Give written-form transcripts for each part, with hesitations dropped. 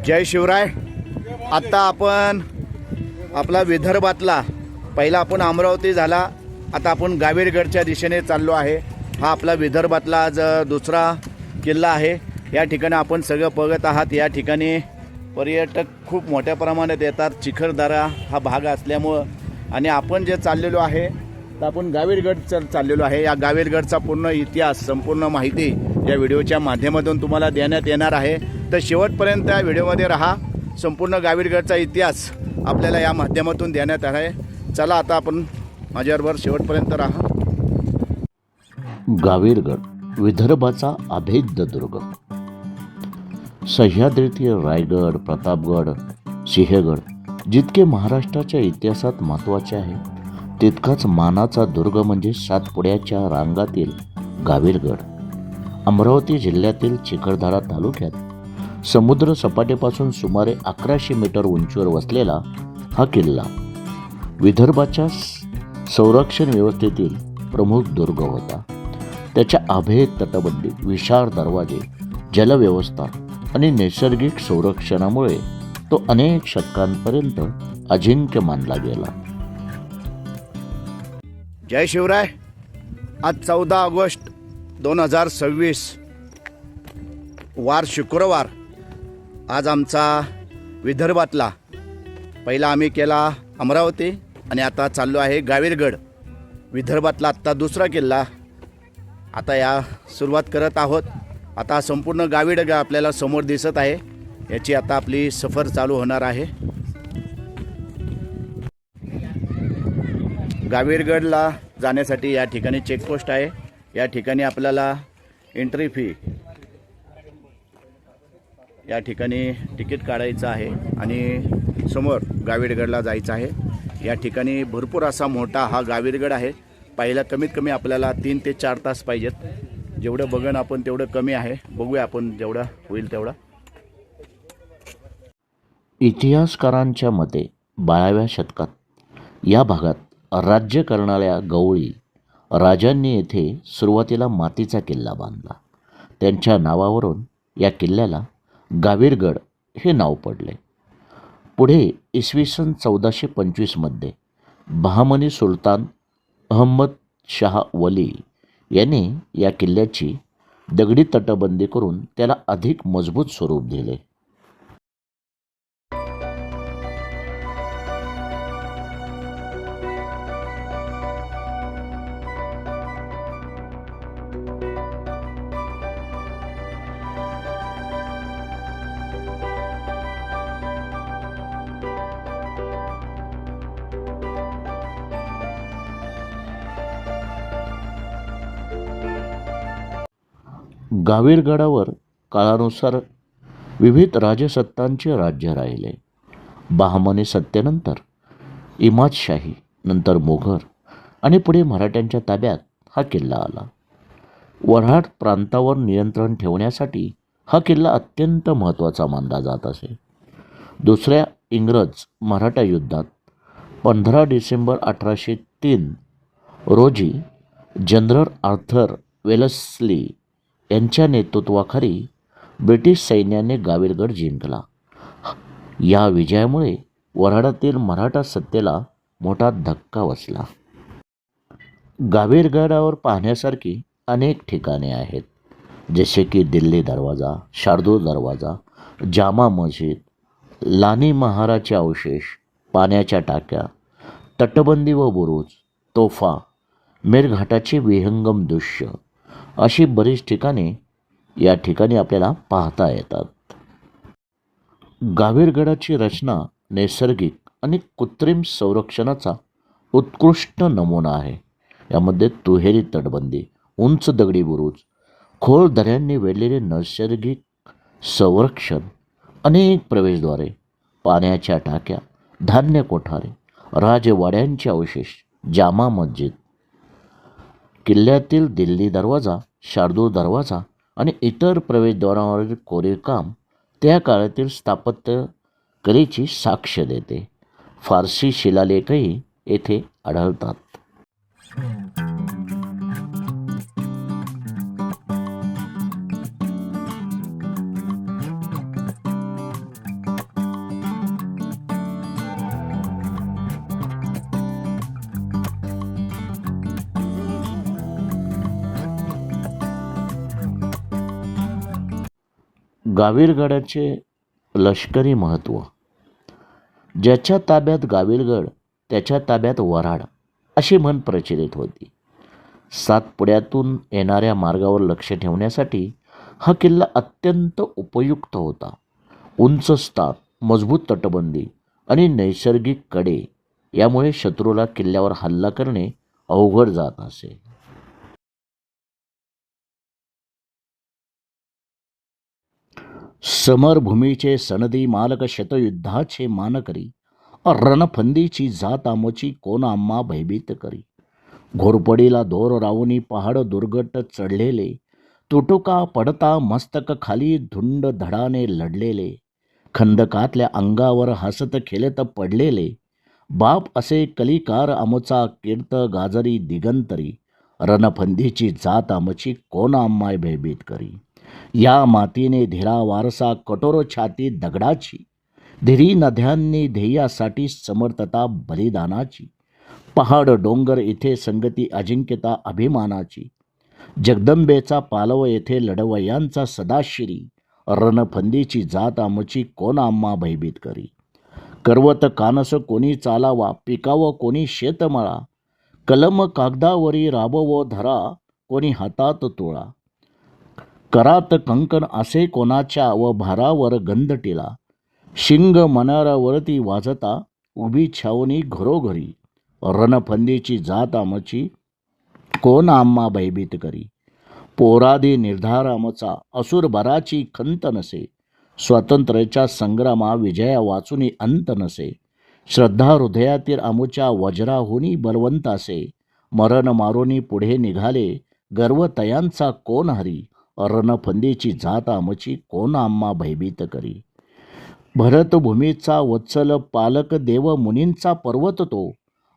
जय शिवराय। आता आपण आपला विदर्भातला पहिला आपण अमरावती झाला, आता आपण गावीरगडच्या दिशेने चाललो आहे। हा आपला विदर्भातला आज दुसरा किल्ला आहे। या ठिकाणी आपण सगळं बघत आहात। या ठिकाणी पर्यटक खूप मोठ्या प्रमाणात येतात। चिखलदरा हा भाग असल्यामुळे आणि आपण जे चाललेलो आहे तर आपण गावीरगड चाललेलो आहे। या गावीरगडचा पूर्ण इतिहास, संपूर्ण माहिती या व्हिडिओच्या माध्यमातून तुम्हाला देण्यात येणार आहे। तर शेवटपर्यंत या व्हिडिओमध्ये राहा। संपूर्ण गावीरगडचा इतिहास आपल्याला या माध्यमातून देण्यात आहे। चला आता आपण माझ्याबरोबर शेवटपर्यंत राहा। गावीरगड विदर्भाचा अभेद्य दुर्ग। सह्याद्रीतील रायगड, प्रतापगड, सिंहगड जितके महाराष्ट्राच्या इतिहासात महत्त्वाचे आहे, तितकाच मानाचा दुर्ग म्हणजे सातपुड्याच्या रांगातील गावीरगड। अमरावती जिल्ह्यातील चिखलदरा तालुक्यात समुद्र सपाटीपासून सुमारे 1100 मीटर उंचीवर वसलेला हा किल्ला विदर्भाच्या संरक्षण व्यवस्थेतील प्रमुख दुर्ग होता। त्याच्या अभेद तटबंदी, विशाळ दरवाजे, जलव्यवस्था आणि नैसर्गिक संरक्षणामुळे तो अनेक शतकांपर्यंत अजिंक्य मानला गेला। जय शिवराय। आज 14 ऑगस्ट 2026 वार शुक्रवार। आज आमचा विदर्भातला पहिला आम्ही केला अमरावती आणि आता चाललो आहे गावीरगड। विदर्भातला आत्ता दुसरा किल्ला आता या सुरुवात करत आहोत। आता संपूर्ण गावीरगड आपल्याला समोर दिसत आहे। याची आता आपली सफर चालू होणार आहे। गावीरगडला जाण्यासाठी या ठिकाणी चेकपोस्ट आहे। या ठिकाणी आपल्याला एंट्री फी, या ठिकाणी तिकीट काढायचं आहे आणि समोर गावीरगडला जायचं आहे। या ठिकाणी भरपूर असा मोठा हा गावीरगड आहे। पहिला कमीत कमी आपल्याला 3 ते 4 तास पाहिजेत। जेवढं बघन आपण तेवढं कमी आहे। बघूया आपण जेवढा होईल तेवढा। इतिहासकारांच्या मते 12व्या शतकात या भागात राज्य करणाऱ्या गवळी राजांनी येथे सुरुवातीला मातीचा किल्ला बांधला। त्यांच्या नावावरून या किल्ल्याला गावीरगड हे नाव पडले। पुढे इसवी सन 1425 मध्ये बहामनी सुलतान अहमद शाह वली याने या किल्ल्याची दगडी तटबंदी करून त्याला अधिक मजबूत स्वरूप दिले। गावीरगडावर काळानुसार विविध राजसत्तांचे राज्य राहिले। बहामनी सत्तेनंतर इमादशाही, नंतर मोघल आणि पुढे मराठ्यांच्या ताब्यात हा किल्ला आला। वऱ्हाड प्रांतावर नियंत्रण ठेवण्यासाठी हा किल्ला अत्यंत महत्त्वाचा मानला जात असे। दुसऱ्या इंग्रज मराठा युद्धात 15 डिसेंबर 1803 रोजी जनरल आर्थर वेलस्ली यांच्या नेतृत्वाखाली ब्रिटिश सैन्याने गावीरगड जिंकला। या विजयामुळे वऱ्हाडातील मराठा सत्तेला मोठा धक्का बसला। गावीरगडावर पाहण्यासारखी अनेक ठिकाणे आहेत, जसे की दिल्ली दरवाजा, शार्दूल दरवाजा, जामा मस्जिद, लानी महाराचे अवशेष, पाण्याच्या टाक्या, तटबंदी व बुरुज, तोफा, मेरघाटाचे विहंगम दृश्य अशी बरीच ठिकाणे या ठिकाणी आपल्याला पाहता येतात। गावीरगडाची रचना नैसर्गिक आणि कृत्रिम संरक्षणाचा उत्कृष्ट नमुना आहे। यामध्ये दुहेरी तटबंदी, उंच दगडी बुरुज, खोल दऱ्यांनी वेढलेले नैसर्गिक संरक्षण, अनेक प्रवेशद्वारे, पाण्याच्या टाक्या, धान्य कोठारे, राजवाड्यांचे अवशेष, जामा मस्जिद, किल्ल्यातील दिल्ली दरवाजा, शार्दूल दरवाजा आणि इतर प्रवेशद्वारांवरील कोरीवकाम त्या काळातील स्थापत्य कलेची साक्ष देते। फारसी शिलालेखही येथे आढळतात। गाविलगडाचे लष्करी महत्त्व. ज्याच्या ताब्यात गाविलगड त्याच्या ताब्यात वऱ्हाड अशी म्हण प्रचलित होती. सातपुड्यातून येणाऱ्या मार्गावर लक्ष ठेवण्यासाठी हा किल्ला अत्यंत उपयुक्त होता. उंच स्थान, मजबूत तटबंदी आणि नैसर्गिक कडे यामुळे शत्रूला किल्ल्यावर हल्ला करणे अवघड जात असे. समरभूमीचे सनदी मालक, शतयुद्धाचे मानकरी, रणफंदीची जात आमची कोण आम्हा भयभीत करी. घोरपडीला दोर रावणी पहाड दुर्गट चढलेले, तुटुका पडता मस्तक खाली धुंड धडाने लढलेले. खंदकातल्या अंगावर हसत खेळत पडलेले, बाप असे कलिकार आमचा कीर्त गाजरी दिगंतरी. रणफंदीची जात आमची कोण आम्हा भयभीत करी. या मातीने धीरा वारसा, कठोर छाती दगडाची, धीरी नद्यांनी ध्येयासाठी समर्थता बलिदानाची. पहाड डोंगर इथे संगती अजिंक्यता अभिमानाची. जगदंबेचा पालव येथे लढवयांचा सदाशिरी. रणफंदीची जात आमची कोण आम्हा भयभीत करी. करवत कानस कोणी चालावा, पिकावं कोणी शेतमळा. कलम कागदावरी राबवो धरा, कोणी हातात तुळा. करात कंकण असे कोणाच्या व भारावर गंधटिला. शिंग मनारावरती वाजता, उभी छावणी घरोघरी. रणफंदीची जात आमची कोण आम्हा भयभीत करी. पोरादी निर्धार आमचा, असुर बराची खंत नसे. स्वातंत्र्याच्या संग्रामा विजया वाचुनी अंत नसे. श्रद्धा हृदयातील आमुच्या वज्राहुनी बलवंत असे. मरण मारुनी पुढे निघाले, गर्व तयांचा कोण हरी. रणफंदीची जात आमची कोण आम्हा भयभीत करी. भरतभूमीचा वत्सल पालक, देव मुनींचा पर्वत तो.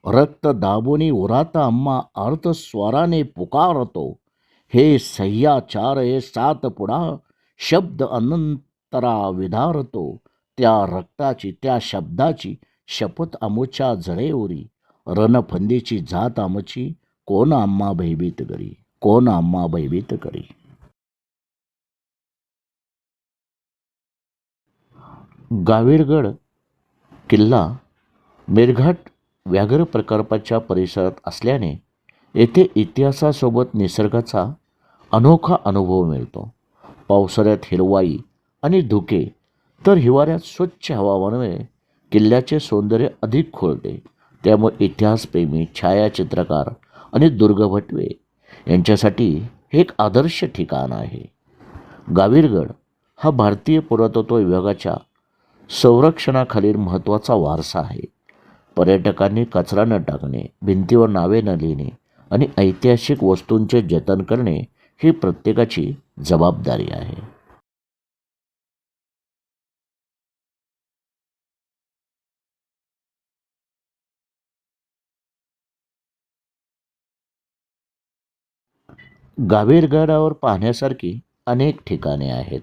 रक्त दाबुनी उरात आम्हा अर्थ स्वराने पुकारतो. हे सह्याचार हे सात पुढा, शब्द अनंतरा विधारतो. त्या रक्ताची त्या शब्दाची शपथ आमुच्या जडेउरी. रणफंदीची जात आमची कोण आम्हा भयभीत करी. कोण आम्हा भयभीत करी. गाविलगड किल्ला मेळघाट व्याघ्र प्रकल्पाच्या परिसरात असल्याने येथे इतिहासासोबत निसर्गाचा अनोखा अनुभव मिळतो. पावसाळ्यात हिरवाई आणि धुके तर हिवाळ्यात स्वच्छ हवामानामुळे किल्ल्याचे सौंदर्य अधिक खुलते. त्यामुळे इतिहासप्रेमी, छायाचित्रकार आणि दुर्गभटवे यांच्यासाठी हे एक आदर्श ठिकाण आहे. गाविलगड हा भारतीय पुरातत्व विभागाच्या संरक्षणाखालील महत्त्वाचा वारसा आहे. पर्यटकांनी कचरा न टाकणे, भिंतीवर नावे न लिहिणे आणि ऐतिहासिक वस्तूंचे जतन करणे ही प्रत्येकाची जबाबदारी आहे. गाविलगडावर पाहण्यासारखी अनेक ठिकाणे आहेत,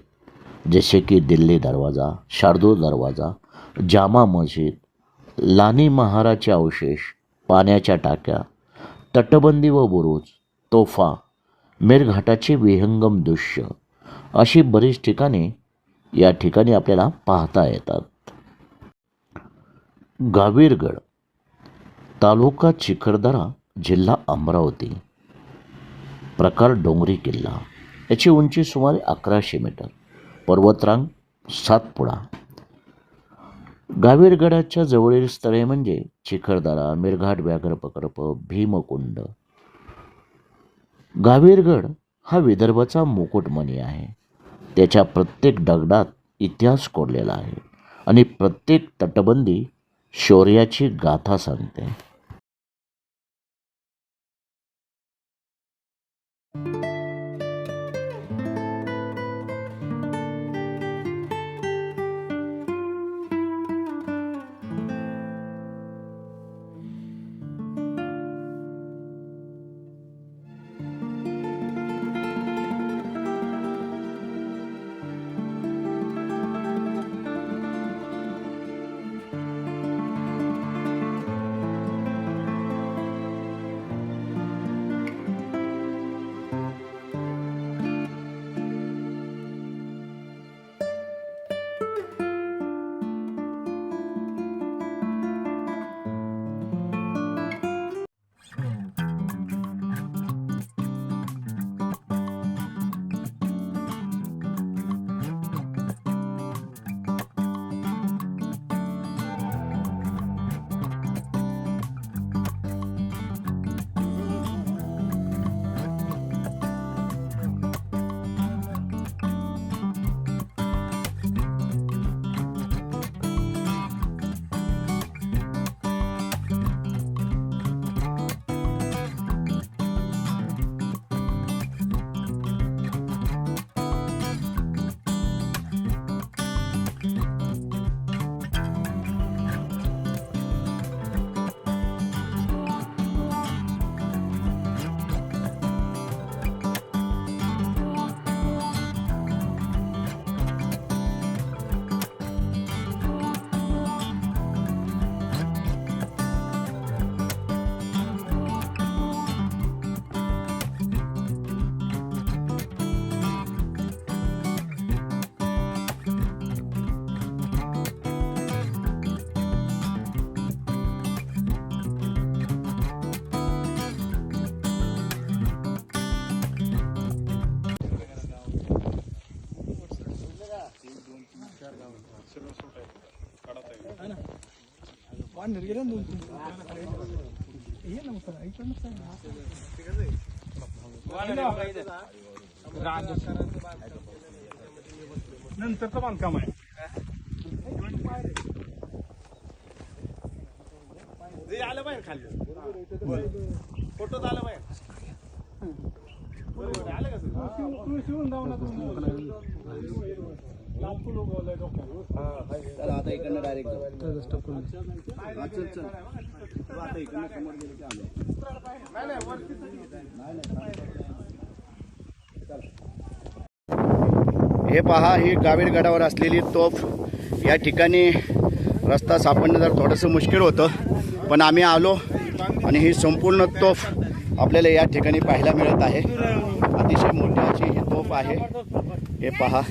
जसे की दिल्ली दरवाजा, शार्दूल दरवाजा, जामा मस्जिद, लानी महाराचे अवशेष, पाण्याच्या टाक्या, तटबंदी व बुरुज, तोफा, मेळघाटाचे विहंगम दृश्य अशी बरीच ठिकाणे या ठिकाणी आपल्याला पाहता येतात. गाविलगड तालुका चिखलदरा, जिल्हा अमरावती. प्रकार डोंगरी किल्ला. याची उंची सुमारे 1100 मीटर. पर्वतरांग सातपुडा. गाविलगडाच्या जवळील स्थळे म्हणजे चिखलदरा, मेळघाट व्याघ्र प्रकल्प, भीमकुंड. गाविलगड हा विदर्भाचा मुकुटमणी आहे. त्याच्या प्रत्येक दगडात इतिहास कोरलेला आहे आणि प्रत्येक तटबंदी शौर्याची गाथा सांगते. नंतरचं बांधकाम आहे. जे आलं बाहेर खाली फोटोत आलं बाहेर बरोबर आलं का शिवून जाऊ ना चला आता इकडनं डायरेक्ट आता इकडनं समोर गेले की आलो. हे पहा ही गावीड गडावर असलेली तोफ. या ठिकाणी रस्ता सापडणं जर थोडंसं मुश्किल होतं, पण आम्ही आलो आणि ही संपूर्ण तोफ आपल्याला या ठिकाणी पाहायला मिळत आहे. अतिशय मोठी अशी ही तोफ आहे. हे पहा.